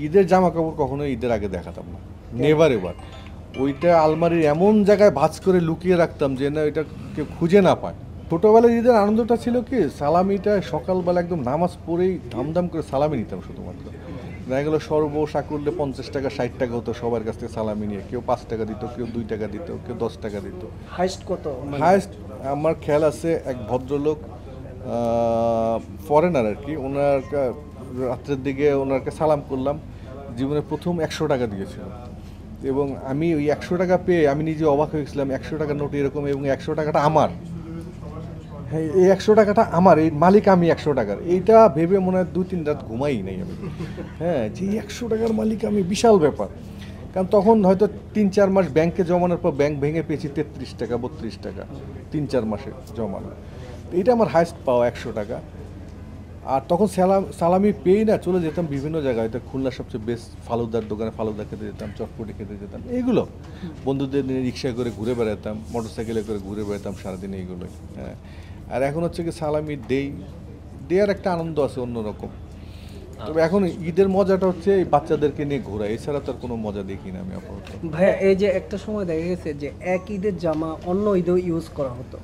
ঈদের জামা কাপড় কখনো ঈদের আগে দেখাতাম না, নেভার এভার। ওইটা আলমারির এমন জায়গায় ভাঁজ করে লুকিয়ে রাখতাম যে না এটা কেউ খুঁজে না পায়। ছোটোবেলায় ঈদের আনন্দটা ছিল কি, সালামিটা সকালবেলা একদম নামাজ পড়েই ধামধাম করে সালামি নিতাম শুধুমাত্র। দেখা গেলো সর্বসাকুল্যে 50 টাকা 60 টাকা হতো সবার কাছ থেকে সালামি নিয়ে। কেউ 5 টাকা দিত, কেউ 2 টাকা দিত, কেউ 10 টাকা দিত। হাইস্ট কত? হাইস্ট আমার খেয়াল আছে, এক ভদ্রলোক ফরেনার আর কি, ওনার রাত্রের দিকে ওনাকে সালাম করলাম, জীবনে প্রথম 100 টাকা দিয়েছিল। এবং আমি ওই 100 টাকা পেয়ে আমি নিজে অবাক হয়ে গেছিলাম, 100 টাকার নোট এরকম, এবং 100 টাকাটা আমার। হ্যাঁ, এই 100 টাকাটা আমার, এই মালিক আমি 100 টাকার। এইটা ভেবে মনে হয় 2-3 রাত ঘুমাই নাই আমি। হ্যাঁ, যে 100 টাকার মালিক আমি, বিশাল ব্যাপার। কারণ তখন হয়তো 3-4 মাস ব্যাংকে জমানোর পর ব্যাংক ভেঙে পেয়েছি 33 টাকা 32 টাকা, 3-4 মাসে জমানো। এইটা আমার হাইস্ট পাওয়া 100 টাকা। আর তখন সালামি পেয়েই না চলে যেতাম বিভিন্ন জায়গায়। হয়তো খুলনার সবচেয়ে বেস্ট ফালুদার দোকানে ফালুদা খেতে যেতাম, চটপটি খেতে যেতাম, এইগুলো বন্ধুদের নিয়ে রিক্সায় করে ঘুরে বেড়াতাম, মোটরসাইকেলে করে ঘুরে বেড়াতাম সারাদিন, এইগুলোই। হ্যাঁ, আর এখন হচ্ছে কি সালামি দেওয়ার একটা আনন্দ আছে অন্যরকম। তবে এখন ঈদের মজাটা হচ্ছে এই বাচ্চাদেরকে নিয়ে ঘোরা, এছাড়া তার কোনো মজা দেখি না আমি আপাতত। ভাইয়া, এই যে একটা সময় দেখা গেছে যে এক ঈদের জামা অন্য ঈদেও ইউজ করা হতো,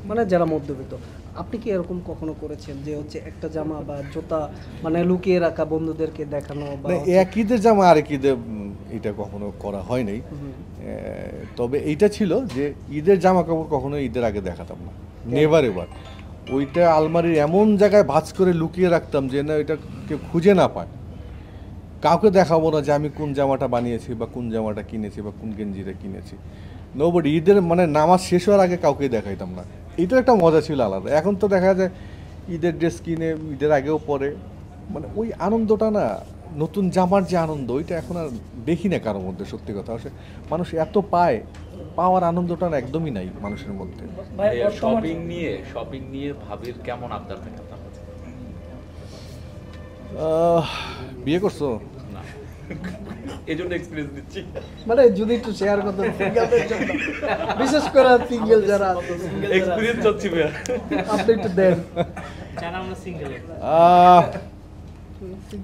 মানে যারা মধ্যবিত্ত, আপনি কি এরকম কখনো করেছেন যে হচ্ছে একটা জামা বা জুতা মানে লুকিয়ে রাখা বন্ধুদেরকে দেখানো? বা এক ঈদের জামা আরেক ঈদে এটা কখনো করা হয় নাই। তবে এইটা ছিল যে ঈদের জামা কাপড় কখনো ঈদের আগে দেখাতাম না, নেভার এভার। ওইটা আলমারির এমন জায়গায় ভাঁজ করে লুকিয়ে রাখতাম যে না এটা কেউ খুঁজে না পায়। কাউকে দেখাবো না যে আমি কোন জামাটা বানিয়েছি বা কোন জামাটা কিনেছি বা কোন গেঞ্জিটা কিনেছি। নোবডি, ঈদের মানে নামাজ শেষ হওয়ার আগে কাউকে দেখাইতাম না। এইটা একটা মজা ছিল আলাদা। এখন তো দেখা যায় ঈদের ড্রেস কিনে ঈদের আগেও পরে, মানে ওই আনন্দটা না, নতুন জামার যে আনন্দ, ওইটা এখন আর দেখি না কারোর মধ্যে। সত্যি কথা, আসলে মানুষ এত পাওয়ার আনন্দটা না একদমই নাই মানুষের মধ্যে। শপিং নিয়ে ভাবির কেমন আবদার থাকে আপনার কাছে? বিয়ে করছো? না, এইজন্য এক্সপেরিয়েন্স দিচ্ছি। মানে যদি একটু শেয়ার করতেন সিঙ্গেলদের জন্য, বিশেষ করে সিঙ্গেল যারা এক্সপেরিয়েন্স হচ্ছে ভাইয়া, আপনি একটু দেন।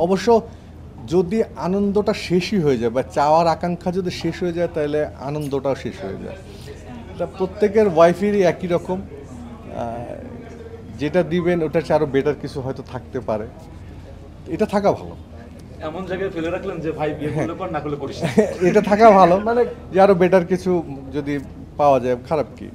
অবশ্য যদি আনন্দটা শেষই হয়ে যায় বা চাওয়ার আকাঙ্ক্ষা যদি শেষ হয়ে যায়, তাহলে আনন্দটাও শেষ হয়ে যায়। এটা প্রত্যেকের ওয়াইফেরই একই রকম। যেটা দিবেন ওটার চেয়ে আরও বেটার কিছু হয়তো থাকতে পারে, এটা থাকা ভালো। এমন জায়গায় ফেলে রাখলেন যে ভাই বিয়ে করলে পর না করলে করিস না। এটা থাকা ভালো, মানে যে আরও বেটার কিছু যদি পাওয়া যায়, খারাপ কি?